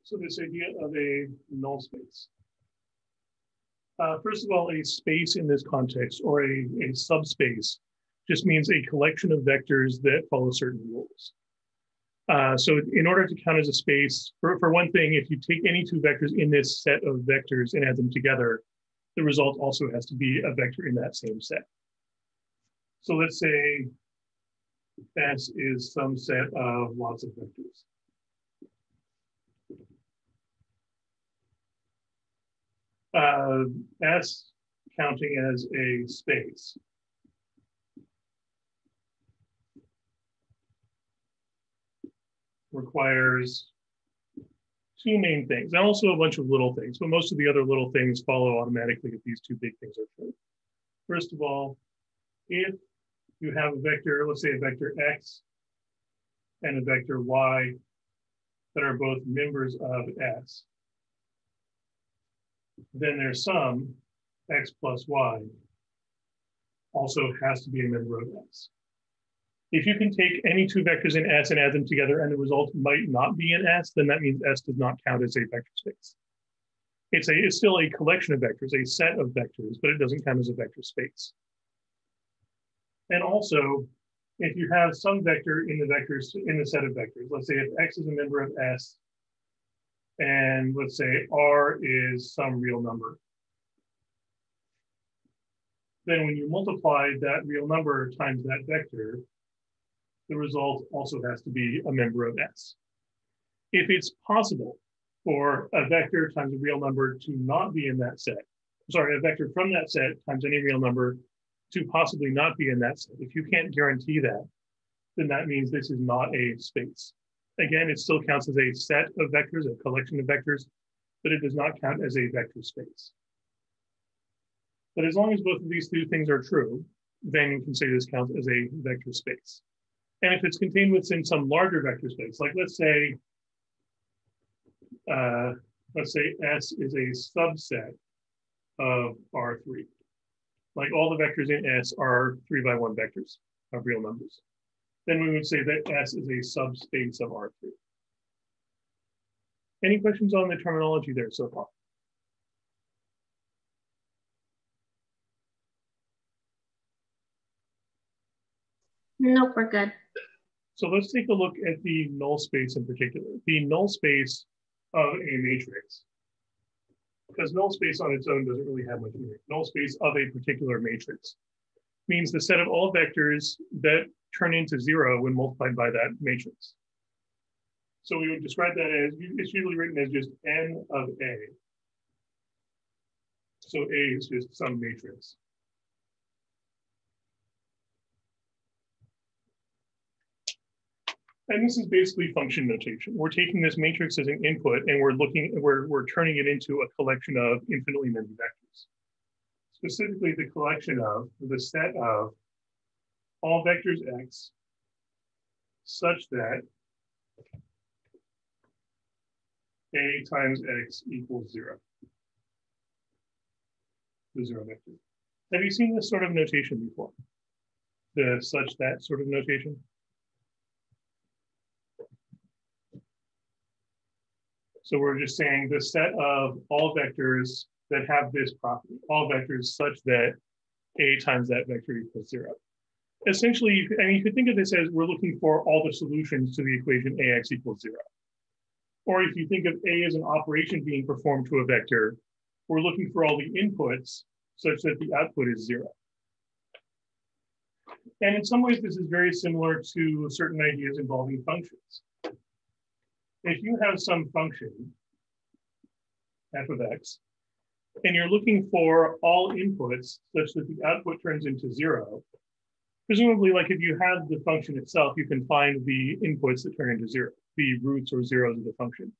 So this idea of a null space. First of all, a space in this context, or a subspace, just means a collection of vectors that follow certain rules. So in order to count as a space, for one thing, if you take any two vectors in this set of vectors and add them together, the result also has to be a vector in that same set. So let's say S is some set of lots of vectors. S counting as a space requires two main things, and also a bunch of little things, but most of the other little things follow automatically if these two big things are true. First of all, if you have a vector, let's say a vector X and a vector Y that are both members of S, then their sum, X plus Y, also has to be a member of S. If you can take any two vectors in S and add them together and the result might not be in S, then that means S does not count as a vector space. It's still a collection of vectors, a set of vectors, but it doesn't count as a vector space. And also, if you have some vector in the set of vectors, let's say if X is a member of S, and let's say R is some real number, then when you multiply that real number times that vector, the result also has to be a member of S. If it's possible for a vector times a real number to not be in that set, sorry, a vector from that set times any real number to possibly not be in that set, if you can't guarantee that, then that means this is not a space. Again, it still counts as a set of vectors, a collection of vectors, but it does not count as a vector space. But as long as both of these two things are true, then you can say this counts as a vector space. And if it's contained within some larger vector space, like let's say S is a subset of R3. Like all the vectors in S are 3x1 vectors of real numbers. Then we would say that S is a subspace of R3. Any questions on the terminology there so far? Nope, we're good. So let's take a look at the null space in particular, the null space of a matrix. Because null space on its own doesn't really have much meaning. Null space of a particular matrix means the set of all vectors that turn into 0 when multiplied by that matrix. So we would describe that as, it's usually written as just N of A. So A is just some matrix. And this is basically function notation. We're taking this matrix as an input and we're turning it into a collection of infinitely many vectors. Specifically the collection of, the set of all vectors X such that A times X equals 0. The 0 vector. Have you seen this sort of notation before? The such that sort of notation? So we're just saying the set of all vectors that have this property, all vectors such that A times that vector equals 0. Essentially, you could think of this as we're looking for all the solutions to the equation AX equals 0. Or if you think of A as an operation being performed to a vector, we're looking for all the inputs such that the output is 0. And in some ways, this is very similar to certain ideas involving functions. If you have some function, f of x, and you're looking for all inputs such that the output turns into 0, presumably, like if you have the function itself, you can find the inputs that turn into 0, the roots or zeros of the function.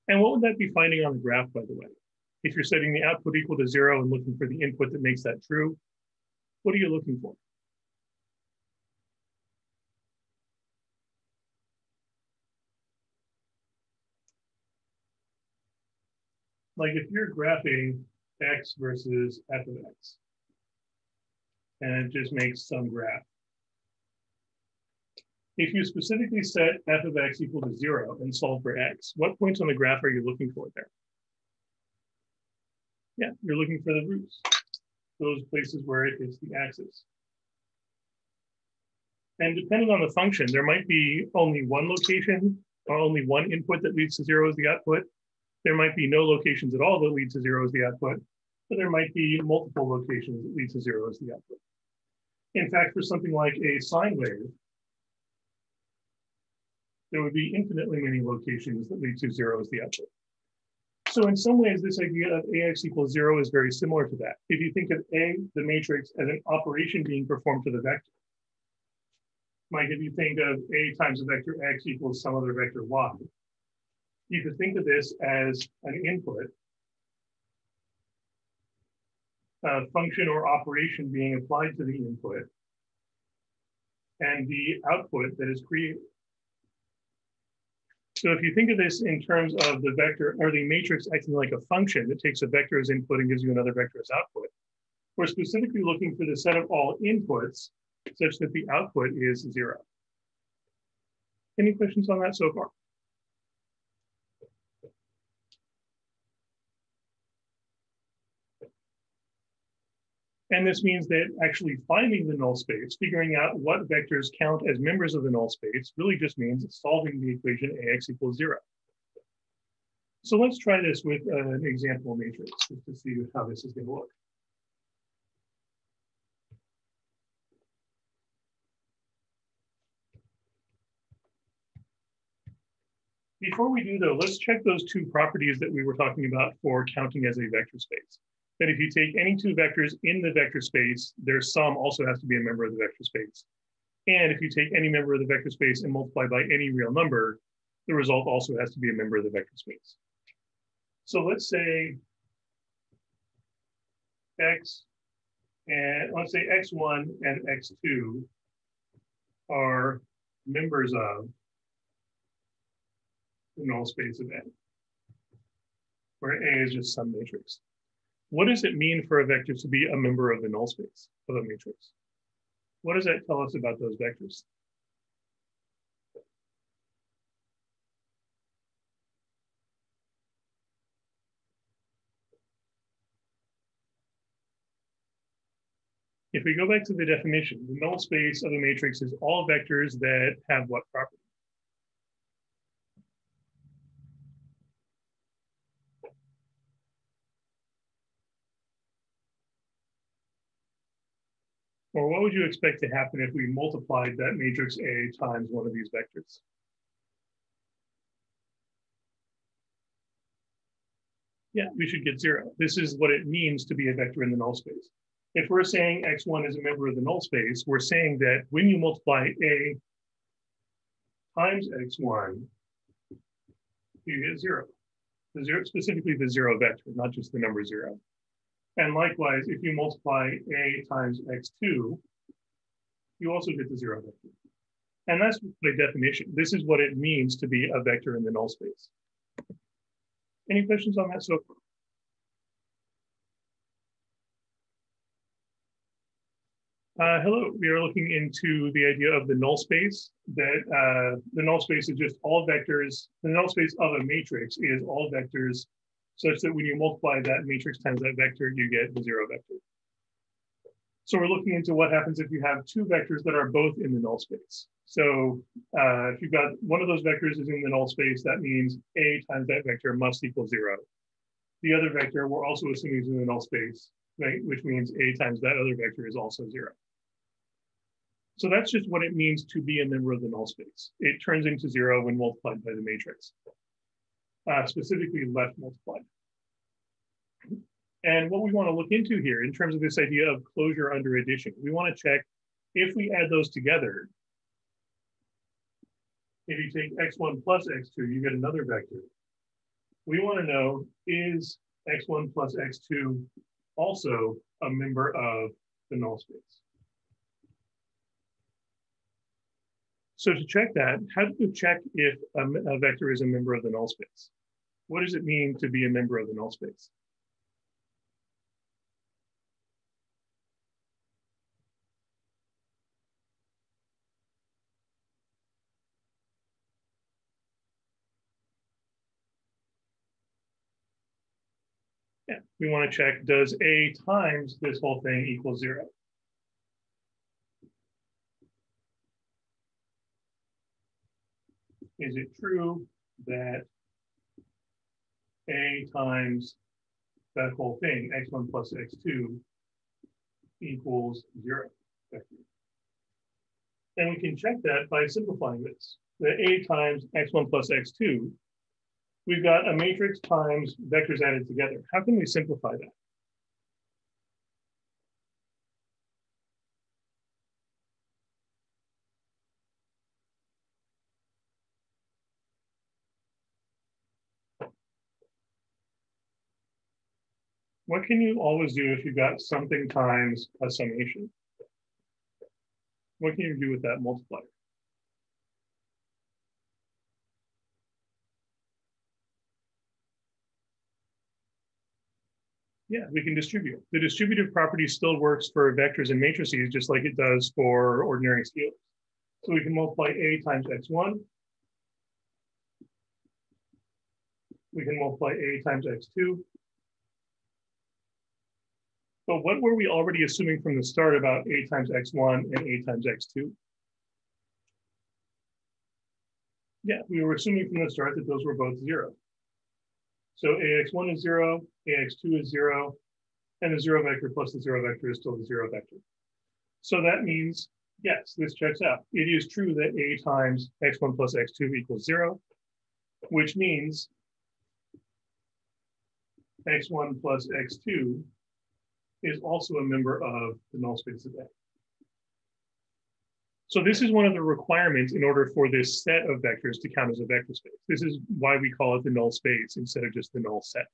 And what would that be finding on the graph, by the way? If you're setting the output equal to 0 and looking for the input that makes that true, what are you looking for? Like if you're graphing x versus f of x, and it just makes some graph. If you specifically set f of x equal to 0 and solve for x, what points on the graph are you looking for there? Yeah, you're looking for the roots, those places where it hits the axis. And depending on the function, there might be only one location or only one input that leads to 0 as the output. There might be no locations at all that lead to 0 as the output, but there might be multiple locations that lead to 0 as the output. In fact, for something like a sine wave, there would be infinitely many locations that lead to 0 as the output. So in some ways, this idea of ax equals 0 is very similar to that. If you think of A, the matrix, as an operation being performed to the vector, like if you think of A times a vector x equals some other vector y, you could think of this as an input, a function or operation being applied to the input, and the output that is created. So if you think of this in terms of the vector or the matrix acting like a function that takes a vector as input and gives you another vector as output, we're specifically looking for the set of all inputs such that the output is 0. Any questions on that so far? And this means that actually finding the null space, figuring out what vectors count as members of the null space, really just means solving the equation ax equals 0. So let's try this with an example matrix just to see how this is going to look. Before we do though, let's check those two properties that we were talking about for counting as a vector space. That if you take any two vectors in the vector space, their sum also has to be a member of the vector space. And if you take any member of the vector space and multiply by any real number, the result also has to be a member of the vector space. So let's say let's say x1 and x2 are members of the null space of N, where A is just some matrix. What does it mean for a vector to be a member of the null space of a matrix? What does that tell us about those vectors? If we go back to the definition, the null space of a matrix is all vectors that have what property? Or what would you expect to happen if we multiplied that matrix A times one of these vectors? Yeah, we should get 0. This is what it means to be a vector in the null space. If we're saying x1 is a member of the null space, we're saying that when you multiply A times x1, you get 0. The 0, specifically the 0 vector, not just the number 0. And likewise, if you multiply A times x2, you also get the 0 vector. And that's by definition. This is what it means to be a vector in the null space. Any questions on that so far? Hello, we are looking into the idea of the null space, that the null space is just all vectors. The null space of a matrix is all vectors such that when you multiply that matrix times that vector, you get the 0 vector. So we're looking into what happens if you have two vectors that are both in the null space. So if you've got one of those vectors is in the null space, that means A times that vector must equal 0. The other vector, we're also assuming is in the null space, right? Which means A times that other vector is also 0. So that's just what it means to be a member of the null space. It turns into 0 when multiplied by the matrix, specifically left multiplied. And what we want to look into here in terms of this idea of closure under addition, we want to check if we add those together. If you take x1 plus x2, you get another vector. We want to know, is x1 plus x2 also a member of the null space? So to check that, how do you check if a vector is a member of the null space? What does it mean to be a member of the null space? Yeah, we want to check, does A times this whole thing equal 0? Is it true that A times that whole thing, x1 plus x2, equals 0? And we can check that by simplifying this. The A times x1 plus x2, we've got a matrix times vectors added together. How can we simplify that? What can you always do if you've got something times a summation? What can you do with that multiplier? Yeah, we can distribute. The distributive property still works for vectors and matrices just like it does for ordinary scalars. So we can multiply A times x1. We can multiply A times x2. But what were we already assuming from the start about A times x1 and A times x2? Yeah, we were assuming from the start that those were both 0. So AX1 is 0, AX2 is 0, and the 0 vector plus the 0 vector is still the 0 vector. So that means, yes, this checks out. It is true that A times x1 plus x2 equals 0, which means x1 plus x2 is also a member of the null space of A. So this is one of the requirements in order for this set of vectors to count as a vector space. This is why we call it the null space instead of just the null set.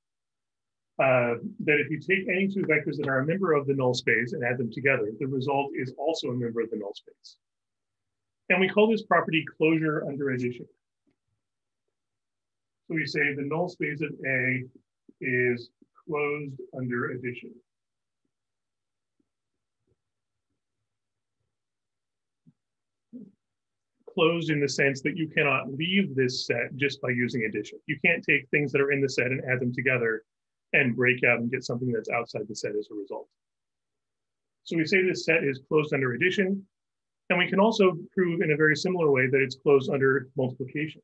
That if you take any two vectors that are a member of the null space and add them together, the result is also a member of the null space. And we call this property closure under addition. So we say the null space of A is closed under addition. Closed in the sense that you cannot leave this set just by using addition. You can't take things that are in the set and add them together and break out and get something that's outside the set as a result. So we say this set is closed under addition, and we can also prove in a very similar way that it's closed under multiplication.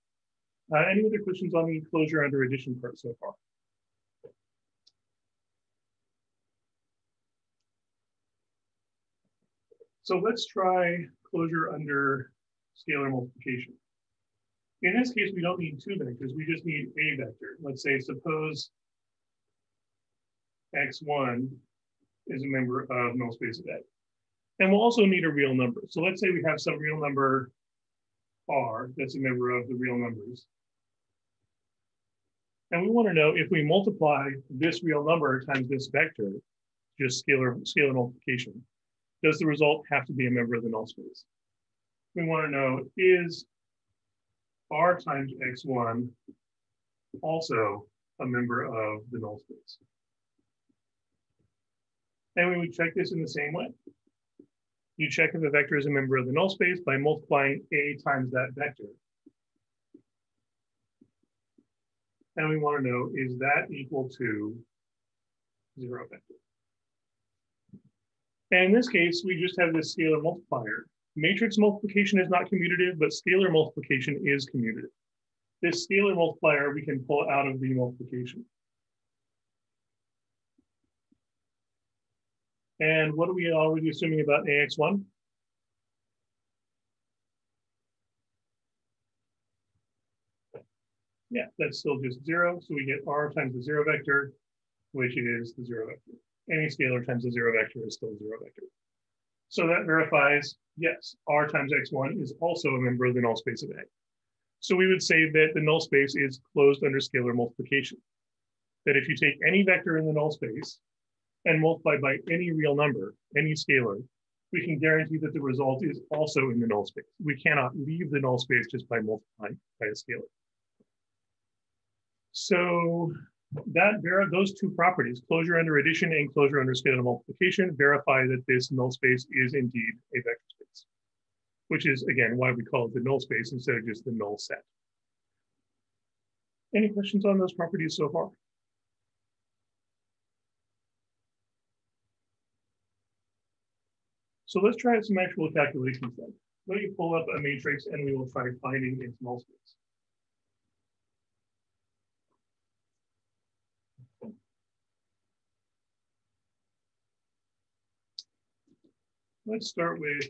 Any other questions on the closure under addition part so far? So let's try closure under scalar multiplication. In this case, we don't need two vectors, we just need a vector. Let's say, suppose x1 is a member of null space of A. And we'll also need a real number. So let's say we have some real number r that's a member of the real numbers. And we want to know if we multiply this real number times this vector, just scalar multiplication, does the result have to be a member of the null space? We want to know, is r times x1 also a member of the null space? And we would check this in the same way. You check if a vector is a member of the null space by multiplying A times that vector. And we want to know, is that equal to 0 vector? And in this case, we just have this scalar multiplier. Matrix multiplication is not commutative, but scalar multiplication is commutative. This scalar multiplier we can pull out of the multiplication. And what are we already assuming about AX1? Yeah, that's still just 0. So we get r times the 0 vector, which is the 0 vector. Any scalar times the 0 vector is still 0 vector. So that verifies, yes, r times x1 is also a member of the null space of A. So we would say that the null space is closed under scalar multiplication. That if you take any vector in the null space and multiply by any real number, any scalar, we can guarantee that the result is also in the null space. We cannot leave the null space just by multiplying by a scalar. So those two properties, closure under addition and closure under scalar multiplication, verify that this null space is indeed a vector space, which is, again, why we call it the null space instead of just the null set. Any questions on those properties so far? So let's try some actual calculations then. Let me pull up a matrix and we will try finding its null space. Let's start with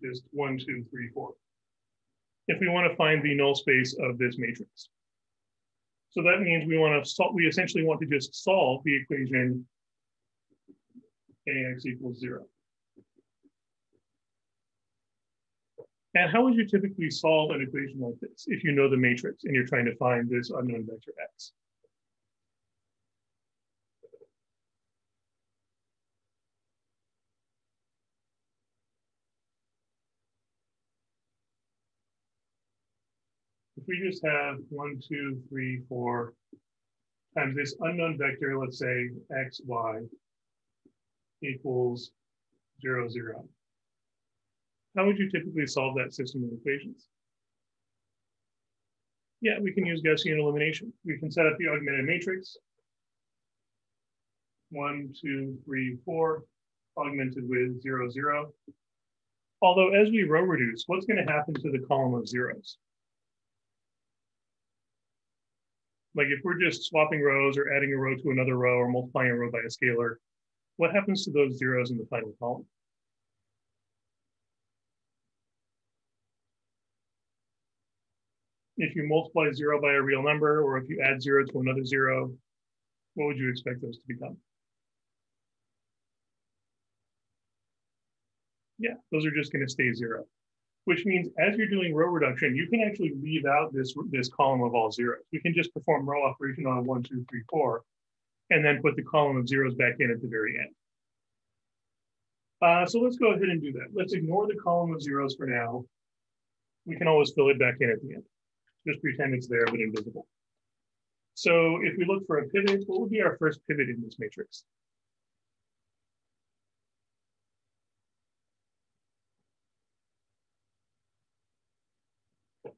just 1, 2, 3, 4. If we want to find the null space of this matrix. So that means we essentially want to just solve the equation ax equals 0. And how would you typically solve an equation like this if you know the matrix and you're trying to find this unknown vector x? If we just have 1, 2, 3, 4 times this unknown vector, let's say x, y equals 0, 0. How would you typically solve that system of equations? Yeah, we can use Gaussian elimination. We can set up the augmented matrix. 1, 2, 3, 4, augmented with 0, 0. Although as we row reduce, what's going to happen to the column of zeros? Like if we're just swapping rows or adding a row to another row or multiplying a row by a scalar, what happens to those zeros in the final column? If you multiply 0 by a real number, or if you add 0 to another 0, what would you expect those to become? Yeah, those are just going to stay 0, which means as you're doing row reduction, you can actually leave out this column of all zeros. We can just perform row operation on 1, 2, 3, 4, and then put the column of zeros back in at the very end. So let's go ahead and do that. Let's ignore the column of zeros for now. We can always fill it back in at the end. Just pretend it's there, but invisible. So if we look for a pivot, what would be our first pivot in this matrix?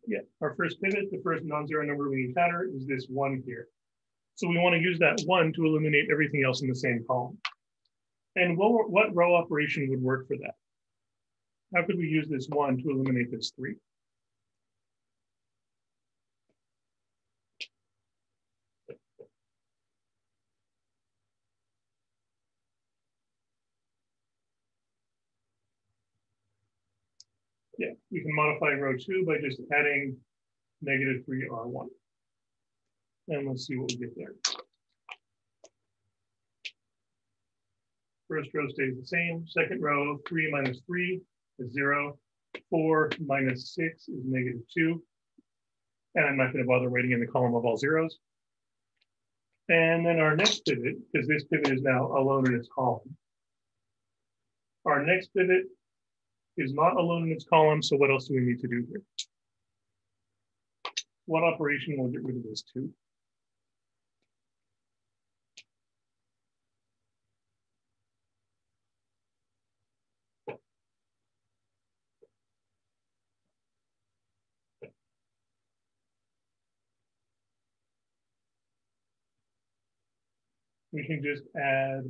Yeah, our first pivot, the first non-zero number we encounter is this 1 here. So we want to use that 1 to eliminate everything else in the same column. And what row operation would work for that? How could we use this 1 to eliminate this 3? Yeah, we can modify row 2 by just adding -3R1. And let's see what we get there. First row stays the same. Second row, 3 minus 3 is 0. 4 minus 6 is -2. And I'm not going to bother writing in the column of all zeros. And then our next pivot, because this pivot is now alone in its column. Our next pivot is not alone in its column, so what else do we need to do here? What operation will get rid of this 2? We can just add,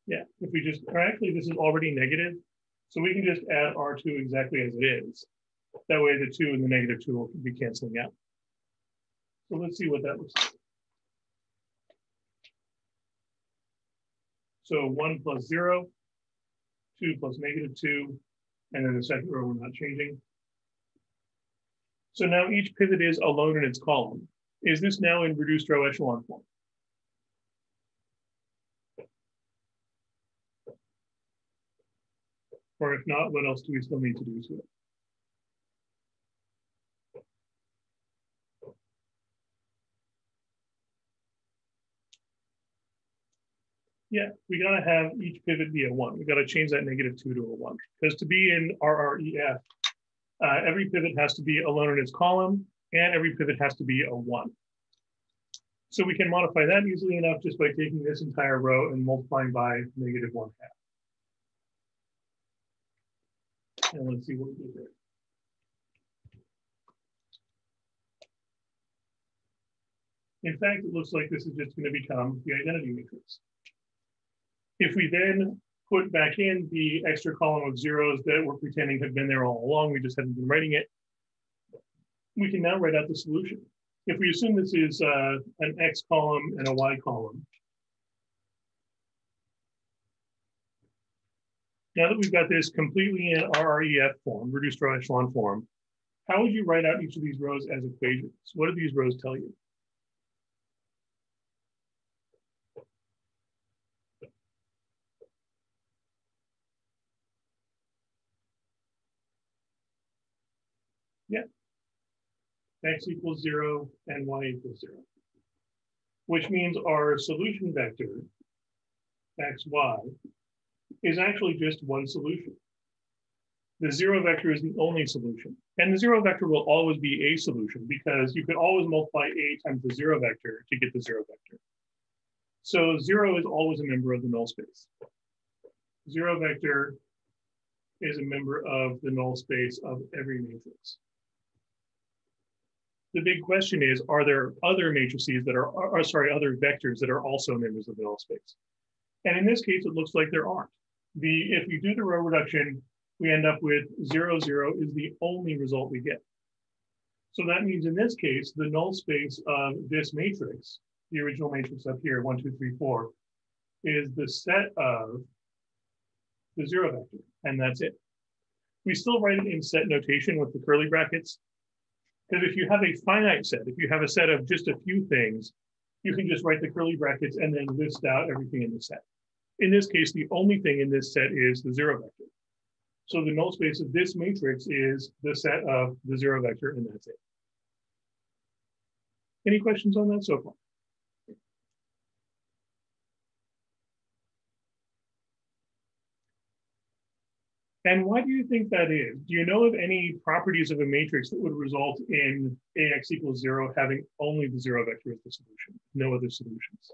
yeah, if we just, or actually this is already negative, so we can just add R2 exactly as it is. That way the 2 and the -2 will be canceling out. So let's see what that looks like. So 1 plus 0, 2 plus -2, and then the second row we're not changing. So now each pivot is alone in its column. Is this now in reduced row echelon form? Or if not, what else do we still need to do to it? Yeah, we gotta have each pivot be a 1. We gotta change that -2 to a 1. Because to be in RREF, every pivot has to be alone in its column, and every pivot has to be a 1. So we can modify that easily enough just by taking this entire row and multiplying by -1/2. And let's see what we get there. In fact, it looks like this is just going to become the identity matrix. If we then put back in the extra column of zeros that we're pretending have been there all along, we just haven't been writing it, we can now write out the solution. If we assume this is an X column and a Y column, now that we've got this completely in RREF form, reduced row echelon form, how would you write out each of these rows as equations? What do these rows tell you? Yeah, X equals 0 and Y equals 0, which means our solution vector, X, Y, is actually just one solution. The 0 vector is the only solution. And the 0 vector will always be a solution because you could always multiply A times the 0 vector to get the 0 vector. So 0 is always a member of the null space. 0 vector is a member of the null space of every matrix. The big question is, are there other matrices that are, other vectors that are also members of the null space? And in this case, it looks like there aren't. If you do the row reduction, we end up with 0, 0 is the only result we get. So that means in this case, the null space of this matrix, the original matrix up here, 1, 2, 3, 4, is the set of the 0 vector, and that's it. We still write it in set notation with the curly brackets, because if you have a finite set, if you have a set of just a few things, you can just write the curly brackets and then list out everything in the set. In this case, the only thing in this set is the 0 vector. So the null space of this matrix is the set of the 0 vector, and that's it. Any questions on that so far? And why do you think that is? Do you know of any properties of a matrix that would result in AX equals 0 having only the 0 vector as the solution, no other solutions?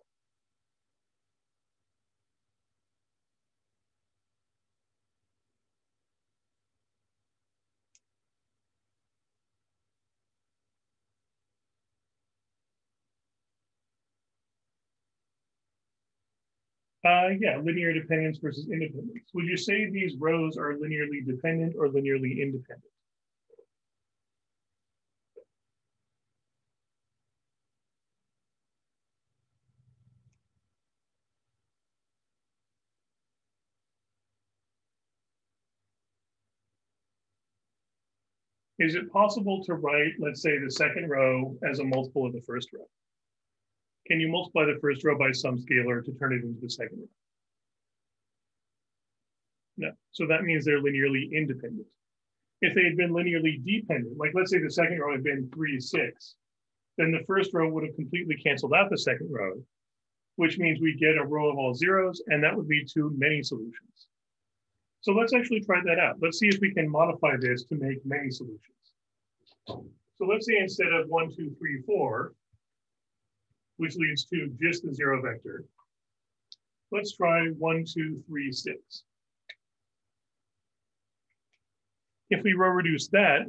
Yeah, linear dependence versus independence. Would you say these rows are linearly dependent or linearly independent? Is it possible to write, let's say, the second row as a multiple of the first row? Can you multiply the first row by some scalar to turn it into the second row? No. So that means they're linearly independent. If they had been linearly dependent, like let's say the second row had been 3, 6, then the first row would have completely canceled out the second row, which means we get a row of all zeros, and that would lead to many solutions. So let's actually try that out. Let's see if we can modify this to make many solutions. So let's say instead of 1, 2, 3, 4, which leads to just the 0 vector, let's try 1, 2, 3, 6. If we row reduce that,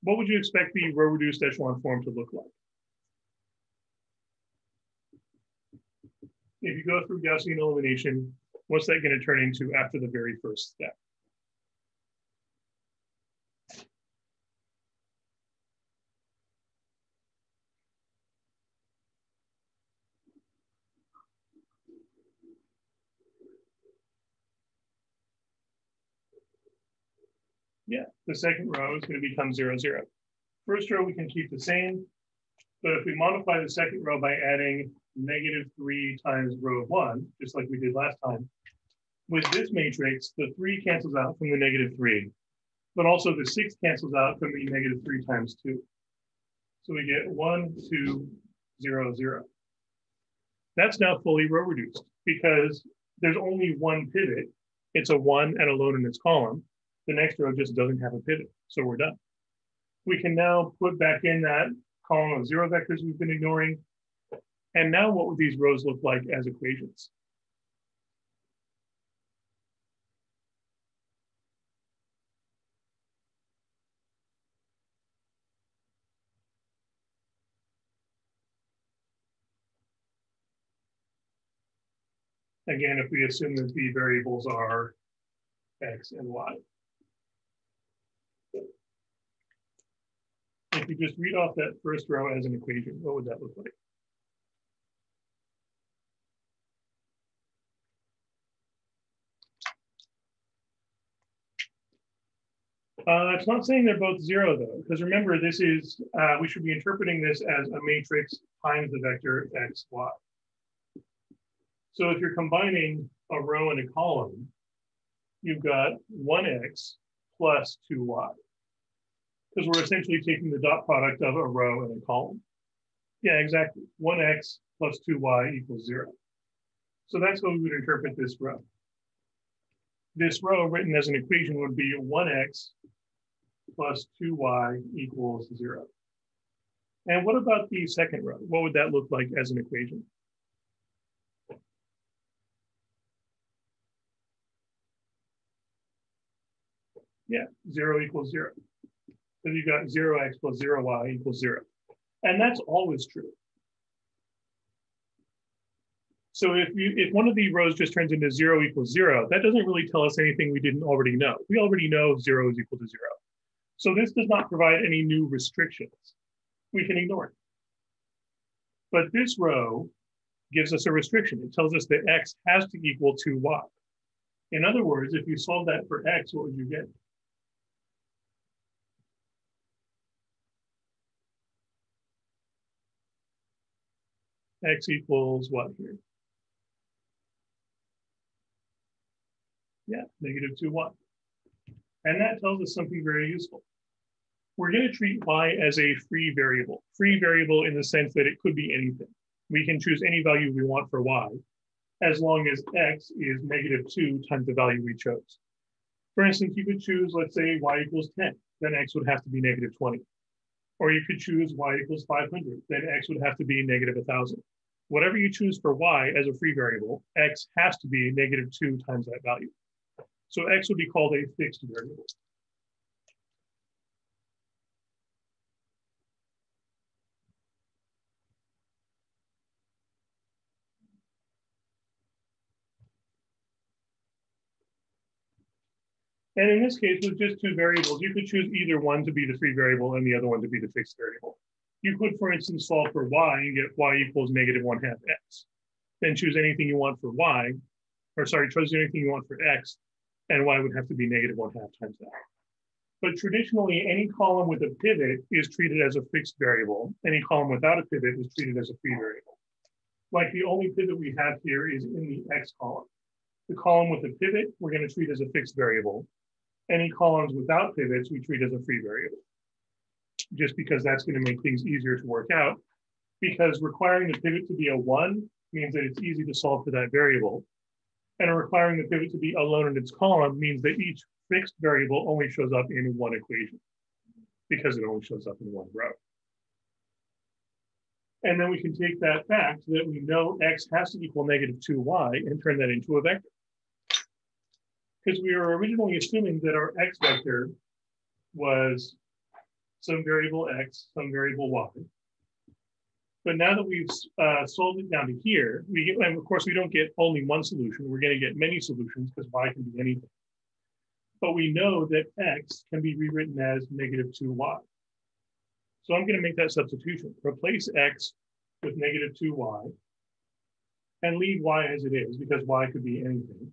what would you expect the row reduced echelon form to look like? If you go through Gaussian elimination, what's that going to turn into after the very first step? Yeah, the second row is going to become 0, 0. First row we can keep the same, but if we modify the second row by adding -3 times row 1, just like we did last time, with this matrix, the 3 cancels out from the -3, but also the 6 cancels out from the -3 times 2. So we get 1, 2, 0, 0. That's now fully row reduced because there's only one pivot. It's a 1 and alone in its column. The next row just doesn't have a pivot, so we're done. We can now put back in that column of 0 vectors we've been ignoring. And now what would these rows look like as equations? Again, if we assume that the variables are x and y. If you just read off that first row as an equation, what would that look like? It's not saying they're both zero though, because remember this is, we should be interpreting this as a matrix times the vector x, y. So if you're combining a row and a column, you've got 1x plus 2y. Because we're essentially taking the dot product of a row and a column. Yeah, exactly. 1x plus 2y equals 0. So that's how we would interpret this row. This row written as an equation would be 1x plus 2y equals 0. And what about the second row? What would that look like as an equation? Yeah, 0 equals 0. So you've got 0x plus 0y equals 0. And that's always true. So if one of the rows just turns into 0 equals 0, that doesn't really tell us anything we didn't already know. We already know 0 is equal to 0. So this does not provide any new restrictions. We can ignore it. But this row gives us a restriction. It tells us that x has to equal 2y. In other words, if you solve that for x, what would you get? X equals what here? Yeah, negative 2y. And that tells us something very useful. We're going to treat y as a free variable. Free variable in the sense that it could be anything. We can choose any value we want for y, as long as x is negative 2 times the value we chose. For instance, you could choose, let's say, y equals 10. Then x would have to be negative 20. Or you could choose y equals 500. Then x would have to be negative 1,000. Whatever you choose for y as a free variable, x has to be negative 2 times that value. So x would be called a fixed variable. And in this case, with just two variables, you could choose either one to be the free variable and the other one to be the fixed variable. You could, for instance, solve for y and get y equals negative 1/2 x. Then choose anything you want for y, or sorry, choose anything you want for x, and y would have to be negative 1/2 times that. But traditionally, any column with a pivot is treated as a fixed variable. Any column without a pivot is treated as a free variable. Like the only pivot we have here is in the x column. The column with a pivot, we're going to treat as a fixed variable. Any columns without pivots, we treat as a free variable. Just because that's going to make things easier to work out. Because requiring the pivot to be a 1 means that it's easy to solve for that variable. And requiring the pivot to be alone in its column means that each fixed variable only shows up in one equation because it only shows up in one row. And then we can take that fact that we know x has to equal negative 2y and turn that into a vector. Because we were originally assuming that our x vector was some variable x, some variable y. But now that we've solved it down to here, and of course we don't get only one solution, we're going to get many solutions because y can be anything. But we know that x can be rewritten as negative 2y. So I'm going to make that substitution. Replace x with negative 2y and leave y as it is because y could be anything.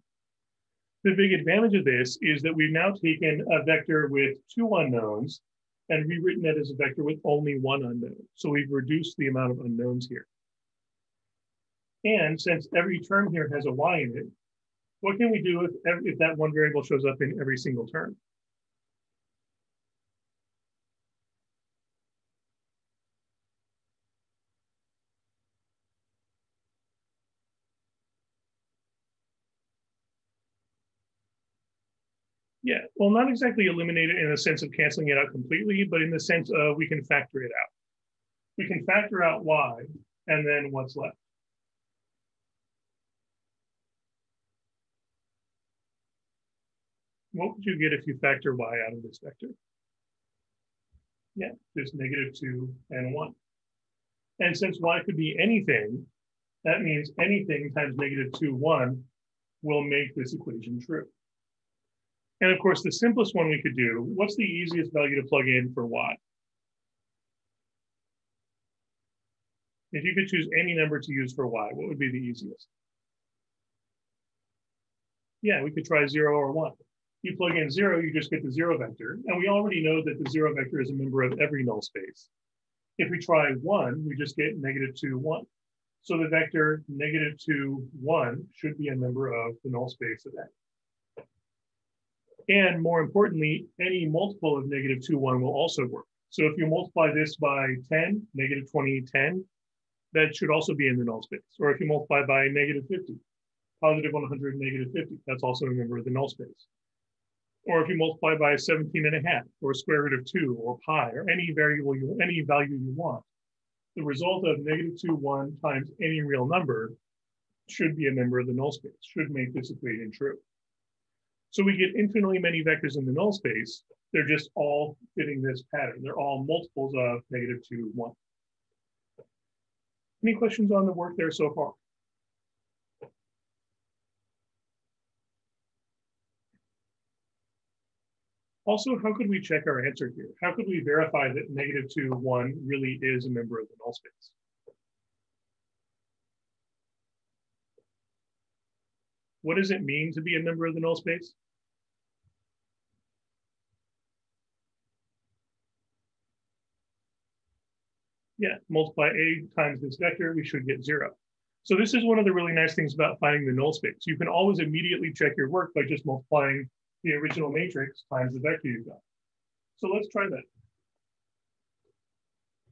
The big advantage of this is that we've now taken a vector with two unknowns and rewritten it as a vector with only one unknown. So we've reduced the amount of unknowns here. And since every term here has a y in it, what can we do if that one variable shows up in every single term? Yeah, well, not exactly eliminate it in the sense of canceling it out completely, but in the sense of we can factor it out. We can factor out y, and then what's left? What would you get if you factor y out of this vector? Yeah, just negative 2 and 1. And since y could be anything, That means anything times -2, 1 will make this equation true. And of course, the simplest one we could do, what's the easiest value to plug in for y? If you could choose any number to use for y, what would be the easiest? Yeah, we could try 0 or 1. You plug in 0, you just get the 0 vector. And we already know that the 0 vector is a member of every null space. If we try 1, we just get -2, 1. So the vector -2, 1 should be a member of the null space of A. And more importantly, any multiple of -2, 1 will also work. So if you multiply this by 10, -20, 10, that should also be in the null space. Or if you multiply by -50, +100, -50, that's also a member of the null space. Or if you multiply by 17.5, or square root of 2, or pi, or any value you want, the result of -2, 1 times any real number should be a member of the null space, should make this equation true. So we get infinitely many vectors in the null space. They're just all fitting this pattern. They're all multiples of -2, 1. Any questions on the work there so far? Also, how could we check our answer here? How could we verify that -2, 1 really is a member of the null space? What does it mean to be a member of the null space? Yeah, multiply A times this vector, we should get 0. So this is one of the really nice things about finding the null space. You can always immediately check your work by just multiplying the original matrix times the vector you've got. So let's try that.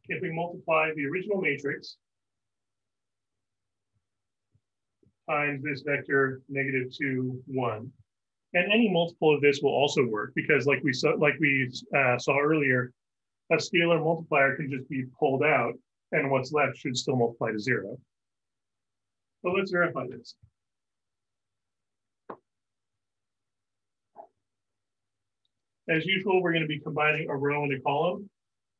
If we multiply the original matrix times this vector -2, 1, and any multiple of this will also work because like we saw earlier, a scalar multiplier can just be pulled out and what's left should still multiply to 0. So let's verify this. As usual, we're going to be combining a row and a column.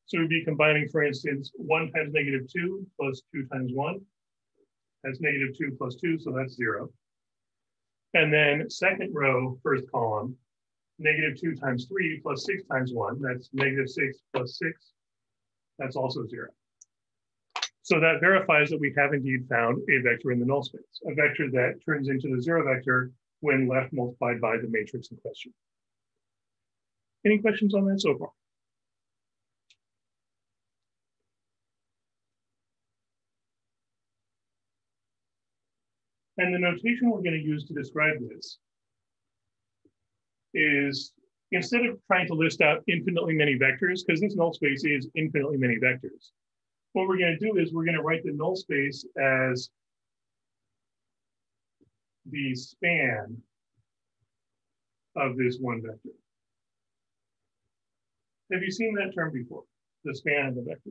So we'd be combining, for instance, 1 times -2 plus 2 times 1. That's -2 plus 2, so that's 0. And then second row, first column, -2 times 3 plus 6 times 1. That's -6 plus 6. That's also 0. So that verifies that we have indeed found a vector in the null space, a vector that turns into the 0 vector when left multiplied by the matrix in question. Any questions on that so far? And the notation we're going to use to describe this is, instead of trying to list out infinitely many vectors, because this null space is infinitely many vectors, what we're going to do is we're going to write the null space as the span of this one vector. Have you seen that term before? The span of the vector.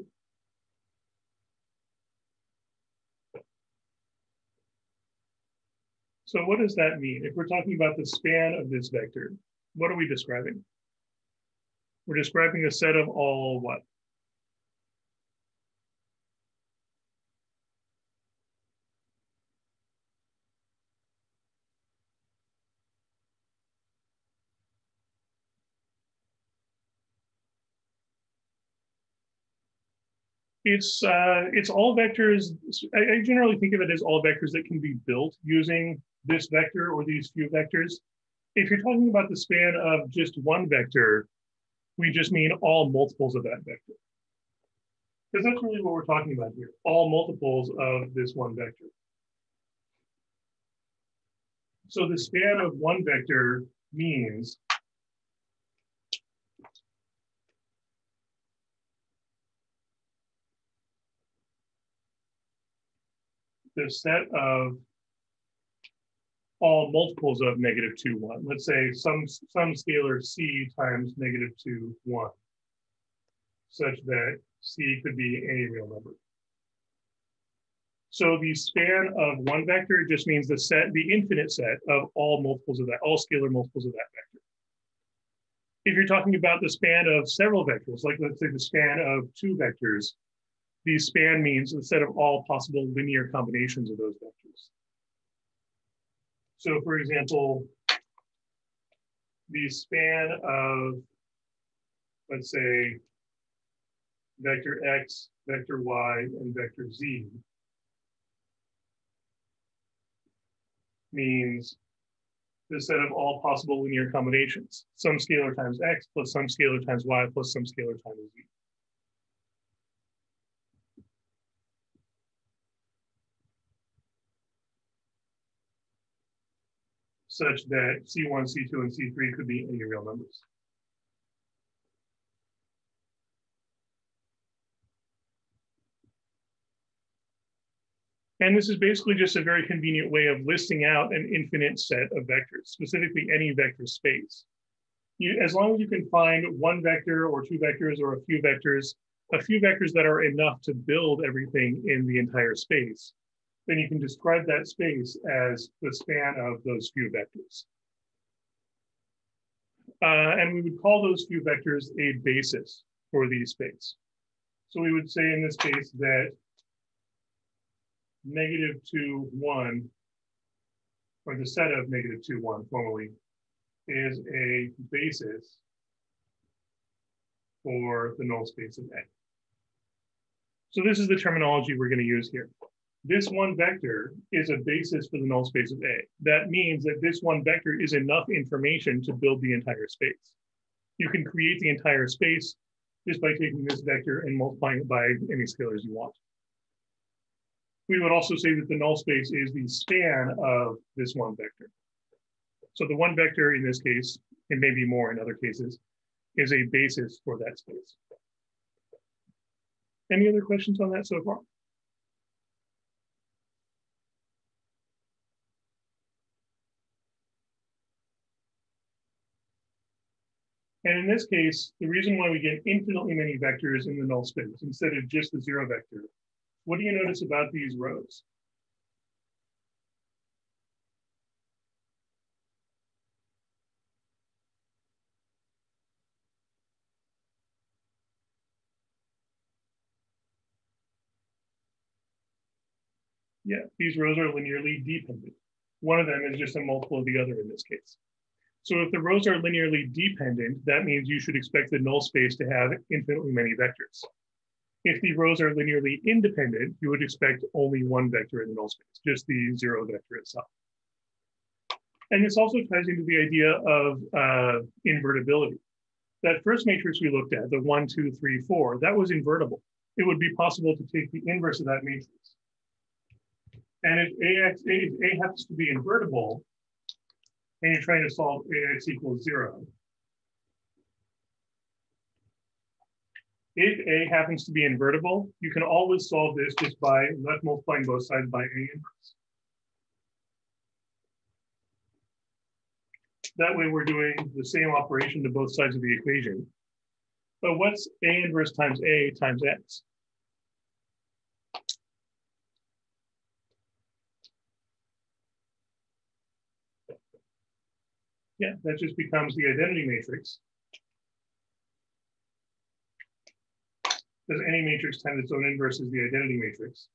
So what does that mean? If we're talking about the span of this vector, what are we describing? We're describing a set of all what? It's all vectors. I generally think of it as all vectors that can be built using this vector or these few vectors. If you're talking about the span of just one vector, we just mean all multiples of that vector. Because that's really what we're talking about here, all multiples of this one vector. So the span of one vector means the set of all multiples of -2, 1. Let's say some scalar c times -2, 1, such that c could be any real number. So the span of one vector just means the infinite set of all multiples of that, all scalar multiples of that vector. If you're talking about the span of several vectors, like let's say the span of 2 vectors, The span means the set of all possible linear combinations of those vectors. So for example, the span of, let's say, vector x, vector y, and vector z means the set of all possible linear combinations, some scalar times x plus some scalar times y plus some scalar times z. Such that C1, C2, and C3 could be any real numbers. And this is basically just a very convenient way of listing out an infinite set of vectors, specifically any vector space. As long as you can find one vector or two vectors or a few vectors that are enough to build everything in the entire space, then you can describe that space as the span of those few vectors. And we would call those few vectors a basis for the space. So we would say in this case that -2, 1, or the set of -2, 1 formally, is a basis for the null space of A. So this is the terminology we're going to use here. This one vector is a basis for the null space of A. That means that this one vector is enough information to build the entire space. You can create the entire space just by taking this vector and multiplying it by any scalars you want. We would also say that the null space is the span of this one vector. So the one vector in this case, and maybe more in other cases, is a basis for that space. Any other questions on that so far? And in this case, the reason why we get infinitely many vectors in the null space instead of just the zero vector, what do you notice about these rows? Yeah, these rows are linearly dependent. One of them is just a multiple of the other in this case. So if the rows are linearly dependent, that means you should expect the null space to have infinitely many vectors. If the rows are linearly independent, you would expect only one vector in the null space, just the zero vector itself. And this also ties into the idea of invertibility. That first matrix we looked at, the 1, 2, 3, 4, that was invertible. It would be possible to take the inverse of that matrix. And if A happens to be invertible, and you're trying to solve AX equals 0, if A happens to be invertible, you can always solve this just by left multiplying both sides by A inverse. That way we're doing the same operation to both sides of the equation. But what's A inverse times A times X? Yeah, that just becomes the identity matrix. Because any matrix times its own inverse is the identity matrix.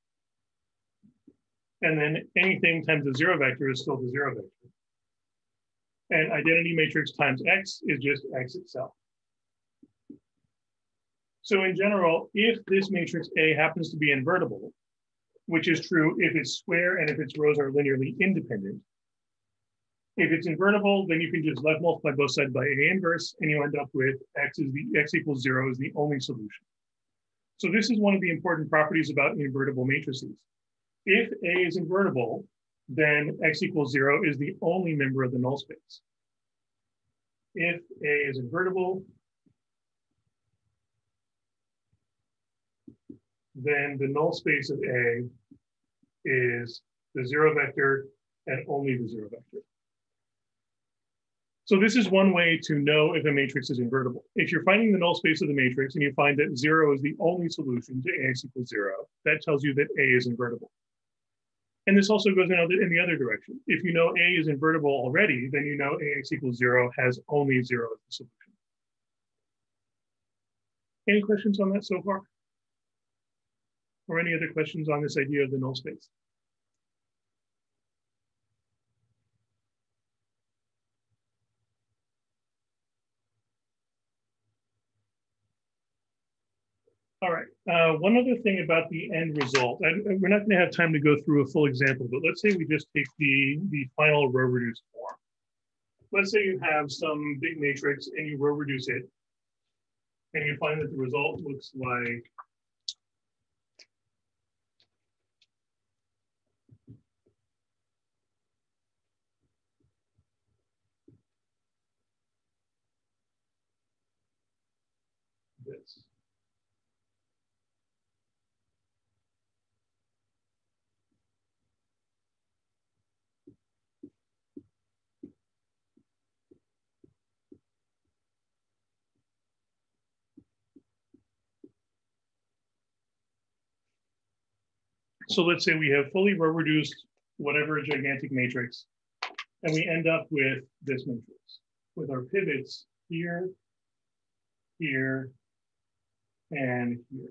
And then anything times the zero vector is still the zero vector. And identity matrix times X is just X itself. So in general, if this matrix A happens to be invertible, which is true if it's square and if its rows are linearly independent, if it's invertible, then you can just left multiply both sides by A inverse, and you end up with X equals 0 is the only solution. So this is one of the important properties about invertible matrices. If A is invertible, then X equals 0 is the only member of the null space. If A is invertible, then the null space of A is the zero vector and only the zero vector. So this is one way to know if a matrix is invertible. If you're finding the null space of the matrix and you find that 0 is the only solution to AX equals 0, that tells you that A is invertible. And this also goes in the other direction. If you know A is invertible already, then you know AX equals 0 has only 0 as the solution. Any questions on that so far? Or any other questions on this idea of the null space? All right, one other thing about the end result, and we're not going to have time to go through a full example, but let's say we just take the final row reduced form. Let's say you have some big matrix and you row reduce it, and you find that the result looks like this. So let's say we have fully row reduced whatever gigantic matrix, and we end up with this matrix with our pivots here, here, and here.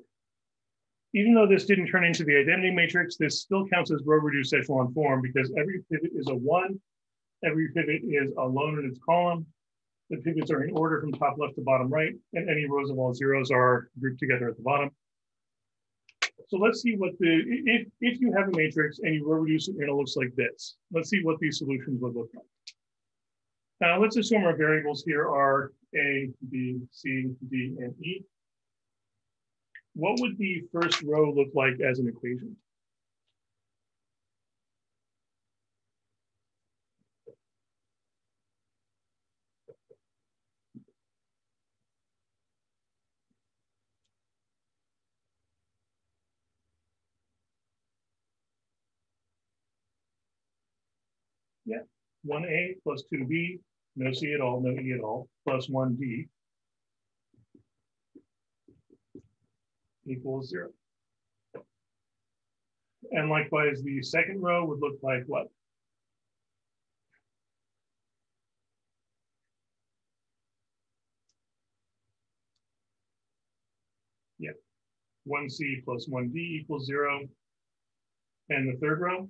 Even though this didn't turn into the identity matrix, this still counts as row reduced echelon form because every pivot is a 1, every pivot is alone in its column. The pivots are in order from top left to bottom right, and any rows of all zeros are grouped together at the bottom. So let's see what if you have a matrix and you row reduce it and it looks like this. Let's see what these solutions would look like. Now let's assume our variables here are A, B, C, D, and E. What would the first row look like as an equation? Yeah, 1A plus 2B, no C at all, no E at all, plus 1D equals 0. And likewise, the second row would look like what? Yeah, 1C plus 1D equals 0. And the third row?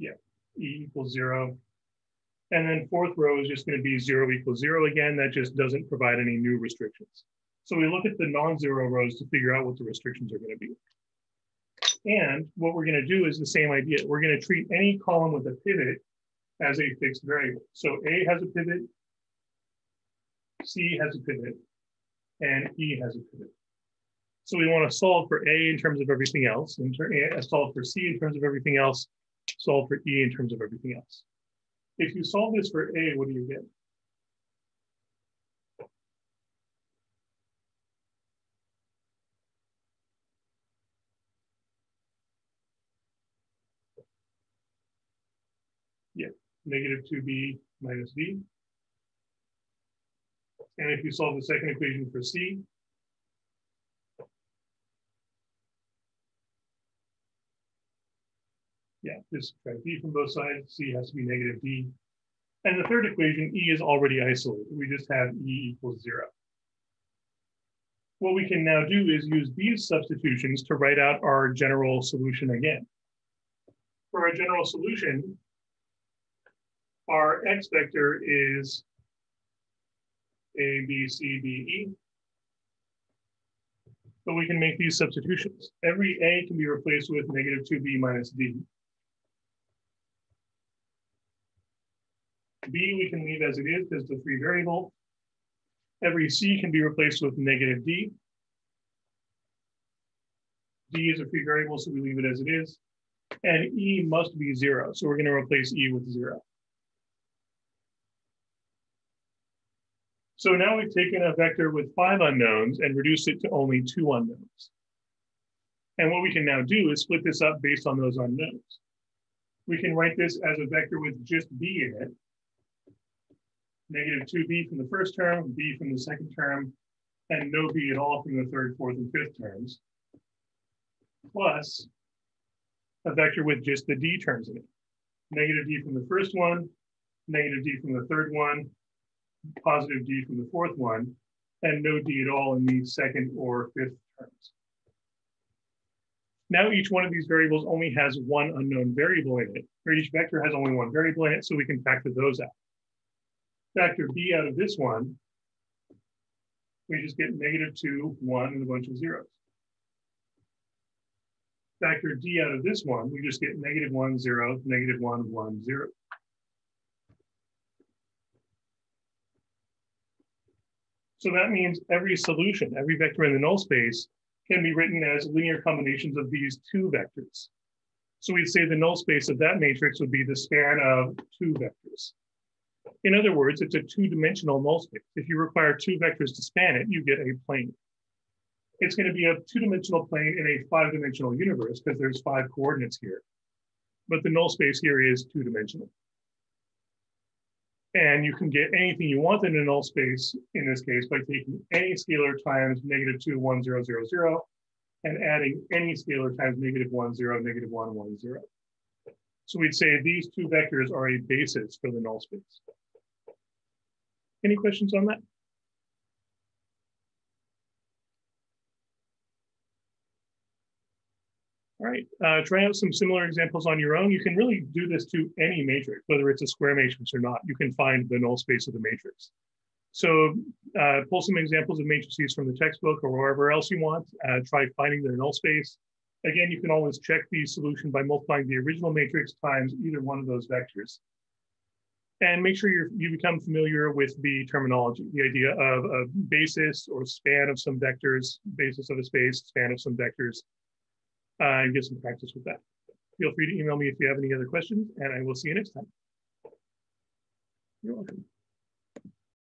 Yeah, E equals 0. And then fourth row is just going to be 0 equals 0 again. That just doesn't provide any new restrictions. So we look at the non-zero rows to figure out what the restrictions are going to be. And what we're going to do is the same idea. We're going to treat any column with a pivot as a fixed variable. So A has a pivot, C has a pivot, and E has a pivot. So we want to solve for A in terms of everything else, and solve for C in terms of everything else, solve for E in terms of everything else. If you solve this for A, what do you get? Yeah, negative 2B minus D. And if you solve the second equation for C, yeah, just subtract D from both sides. C has to be negative D. And the third equation, E is already isolated. We just have E equals 0. What we can now do is use these substitutions to write out our general solution again. For our general solution, our X vector is A, B, C, D, E. But we can make these substitutions. Every A can be replaced with negative 2B minus D. B we can leave as it is because it's a free variable. Every C can be replaced with negative D. D is a free variable, so we leave it as it is. And E must be 0, so we're going to replace E with 0. So now we've taken a vector with 5 unknowns and reduced it to only 2 unknowns. And what we can now do is split this up based on those unknowns. We can write this as a vector with just B in it. Negative 2B from the first term, B from the second term, and no B at all from the third, fourth, and fifth terms, plus a vector with just the D terms in it. Negative D from the first one, negative D from the third one, positive d from the fourth one, and no d at all in the second or fifth terms. Now each one of these variables only has one unknown variable in it, or each vector has only one variable in it, so we can factor those out. Factor b out of this one, we just get -2, 1, and a bunch of zeros. Factor d out of this one, we just get -1, 0, -1, 1, 0. So that means every solution, every vector in the null space can be written as linear combinations of these two vectors. So we'd say the null space of that matrix would be the span of two vectors. In other words, it's a two-dimensional null space. If you require two vectors to span it, you get a plane. It's going to be a two-dimensional plane in a five-dimensional universe because there's 5 coordinates here. But the null space here is two-dimensional. And you can get anything you want in a null space, in this case, by taking any scalar times -2, 1, 0, 0, 0, and adding any scalar times -1, 0, -1, 1, 0. So we'd say these two vectors are a basis for the null space. Any questions on that? All right, try out some similar examples on your own. You can really do this to any matrix, whether it's a square matrix or not. You can find the null space of the matrix. So pull some examples of matrices from the textbook or wherever else you want. Try finding their null space. Again, you can always check the solution by multiplying the original matrix times either one of those vectors. And make sure you become familiar with the terminology, the idea of a basis or span of some vectors, basis of a space, span of some vectors, and get some practice with that. Feel free to email me if you have any other questions, and I will see you next time. You're welcome.